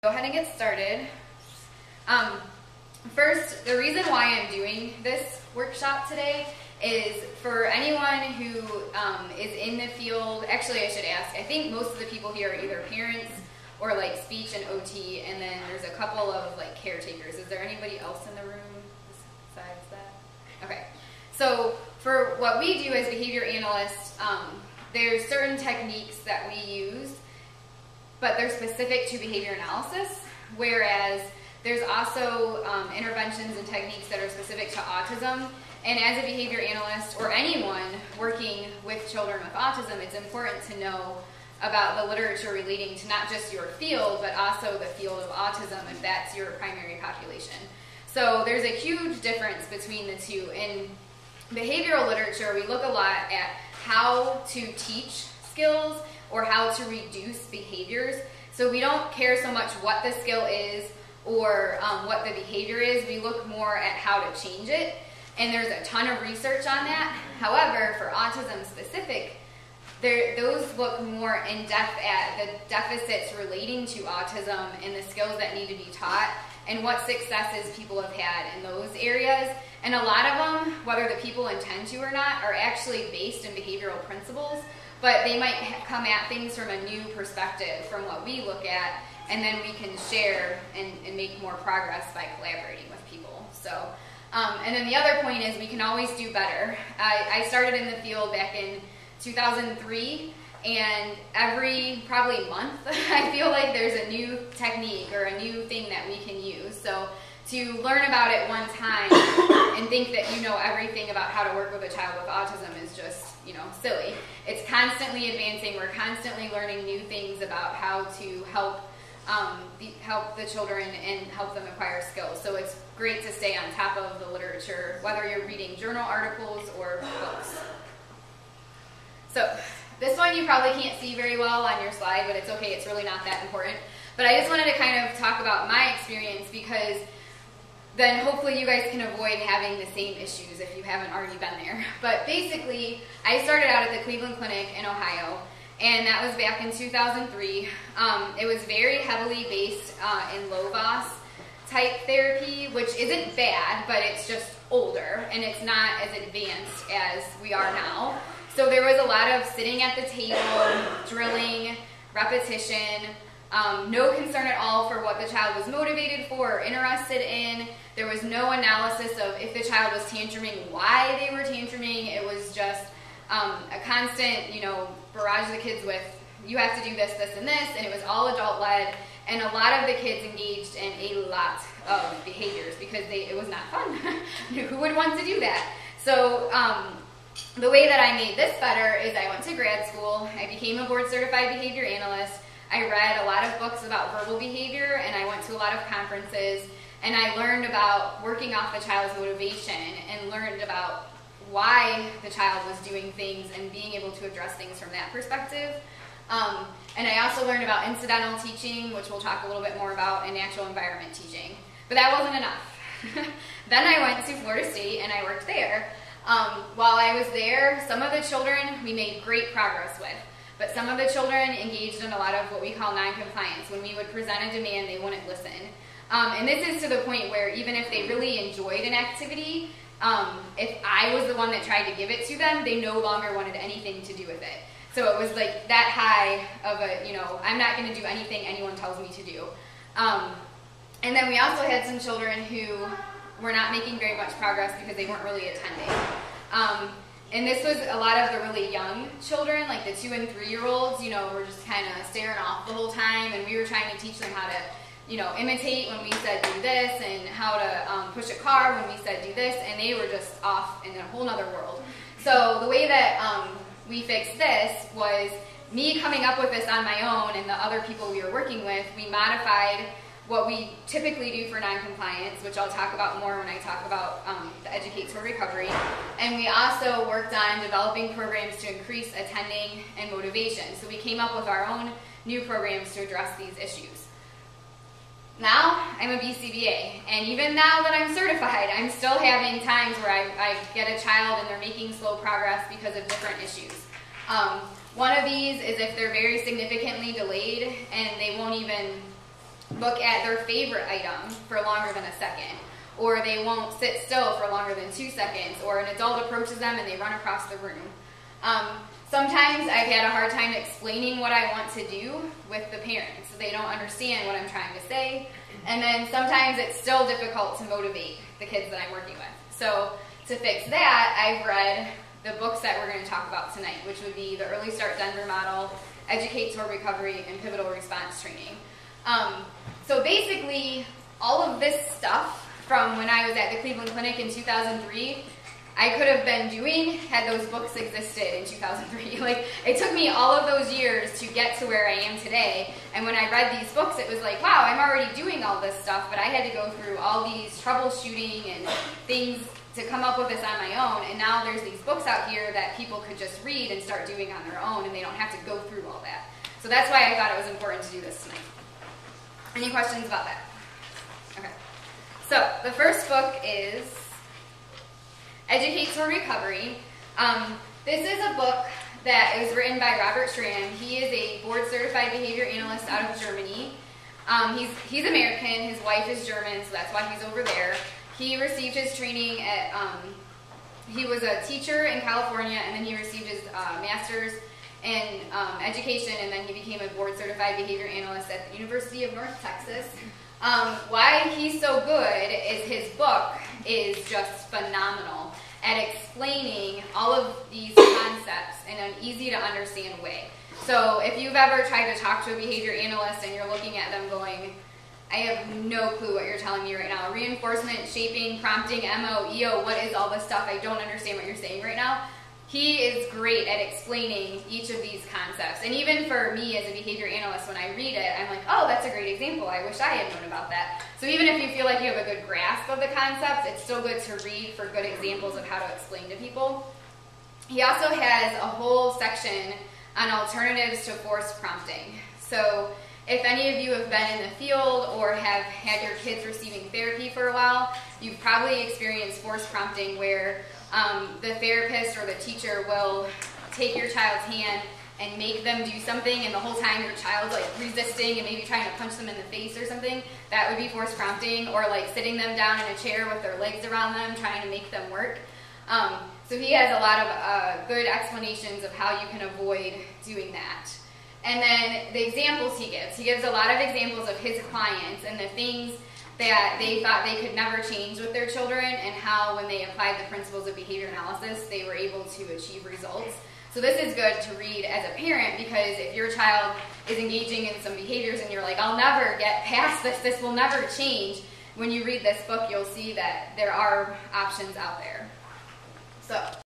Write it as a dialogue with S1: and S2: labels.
S1: Go ahead and get started. First, the reason why I'm doing this workshop today is for anyone who is in the field. Actually, I should ask, I think most of the people here are either parents or like speech and OT, and then there's a couple of like caretakers. Is there anybody else in the room besides that? Okay, so for what we do as behavior analysts, there's certain techniques that we use, but they're specific to behavior analysis, whereas there's also interventions and techniques that are specific to autism. And as a behavior analyst or anyone working with children with autism, it's important to know about the literature relating to not just your field, but also the field of autism if that's your primary population. So there's a huge difference between the two. In behavioral literature, we look a lot at how to teach skills or how to reduce behaviors. So we don't care so much what the skill is or what the behavior is. We look more at how to change it. And there's a ton of research on that. However, for autism specific, those look more in depth at the deficits relating to autism and the skills that need to be taught and what successes people have had in those areas. And a lot of them, whether the people intend to or not, are actually based in behavioral principles, but they might come at things from a new perspective from what we look at, and then we can share and make more progress by collaborating with people. So, and then the other point is we can always do better. I started in the field back in 2003, and every probably month I feel like there's a new technique or a new thing that we can use. So to learn about it one time and think that you know everything about how to work with a child with autism is just, silly. It's constantly advancing. We're constantly learning new things about how to help help the children and help them acquire skills. So it's great to stay on top of the literature, whether you're reading journal articles or books. So this one you probably can't see very well on your slide, but it's okay, it's really not that important. But I just wanted to kind of talk about my experience, because then hopefully you guys can avoid having the same issues if you haven't already been there. But basically, I started out at the Cleveland Clinic in Ohio, and that was back in 2003. It was very heavily based in low-VOS type therapy, which isn't bad, but it's just older, and it's not as advanced as we are now. So there was a lot of sitting at the table, drilling, repetition, no concern at all for what the child was motivated for or interested in. There was no analysis of if the child was tantruming, why they were tantruming. It was just a constant, barrage the kids with, you have to do this, this, and this, and it was all adult-led, and a lot of the kids engaged in a lot of behaviors because it was not fun. Who would want to do that? So the way that I made this better is I went to grad school, I became a board-certified behavior analyst, I read a lot of books about verbal behavior, and I went to a lot of conferences, and I learned about working off the child's motivation and learned about why the child was doing things and being able to address things from that perspective. And I also learned about incidental teaching, which we'll talk a little bit more about, and natural environment teaching. But that wasn't enough. Then I went to Florida State and I worked there. While I was there, some of the children we made great progress with, but some of the children engaged in a lot of what we call non-compliance. When we would present a demand, they wouldn't listen. And this is to the point where even if they really enjoyed an activity, if I was the one that tried to give it to them, they no longer wanted anything to do with it. So it was like that high of a, I'm not going to do anything anyone tells me to do. And then we also had some children who were not making very much progress because they weren't really attending. And this was a lot of the really young children, like the 2- and 3-year-olds, were just kind of staring off the whole time, and we were trying to teach them how to imitate when we said do this, and how to push a car when we said do this, and they were just off in a whole nother world. So the way that we fixed this was me coming up with this on my own and the other people we were working with. We modified what we typically do for noncompliance, which I'll talk about more when I talk about the Educate Toward Recovery. And we also worked on developing programs to increase attending and motivation. So we came up with our own new programs to address these issues. Now, I'm a BCBA, and even now that I'm certified, I'm still having times where I get a child and they're making slow progress because of different issues. One of these is if they're very significantly delayed and they won't even look at their favorite item for longer than a second, or they won't sit still for longer than 2 seconds, or an adult approaches them and they run across the room. Sometimes I've had a hard time explaining what I want to do with the parents, so they don't understand what I'm trying to say. And then sometimes it's still difficult to motivate the kids that I'm working with. So to fix that, I've read the books that we're going to talk about tonight, which would be the Early Start Denver Model, Educate Toward Recovery, and Pivotal Response Training. So basically, all of this stuff from when I was at the Cleveland Clinic in 2003, I could have been doing had those books existed in 2003. Like, it took me all of those years to get to where I am today, and when I read these books, it was like, wow, I'm already doing all this stuff, but I had to go through all these troubleshooting and things to come up with this on my own, and now there's these books out here that people could just read and start doing on their own, and they don't have to go through all that. So that's why I thought it was important to do this tonight. Any questions about that? Okay. So the first book is Educate Toward Recovery. This is a book that was written by Robert Schramm. He is a board-certified behavior analyst out of Germany. He's American. His wife is German, so that's why he's over there. He received his training at, he was a teacher in California, and then he received his master's in education, and then he became a board-certified behavior analyst at the University of North Texas. Why he's so good is his book is just phenomenal at explaining all of these concepts in an easy-to-understand way. So if you've ever tried to talk to a behavior analyst and you're looking at them going, I have no clue what you're telling me right now. Reinforcement, shaping, prompting, MO, EO, what is all this stuff? I don't understand what you're saying right now. He is great at explaining each of these concepts. And even for me as a behavior analyst, when I read it, I'm like, oh, that's a great example. I wish I had known about that. So even if you feel like you have a good grasp of the concepts, it's still good to read for good examples of how to explain to people. He also has a whole section on alternatives to forced prompting. So if any of you have been in the field or have had your kids receiving therapy for a while, you've probably experienced forced prompting where the therapist or the teacher will take your child's hand and make them do something, and the whole time your child's like resisting and maybe trying to punch them in the face or something. That would be forced prompting, or like sitting them down in a chair with their legs around them trying to make them work. So he has a lot of good explanations of how you can avoid doing that. And then the examples he gives a lot of examples of his clients and the things that they thought they could never change with their children, and how when they applied the principles of behavior analysis, they were able to achieve results. So this is good to read as a parent, because if your child is engaging in some behaviors and you're like, I'll never get past this, this will never change, when you read this book, you'll see that there are options out there. So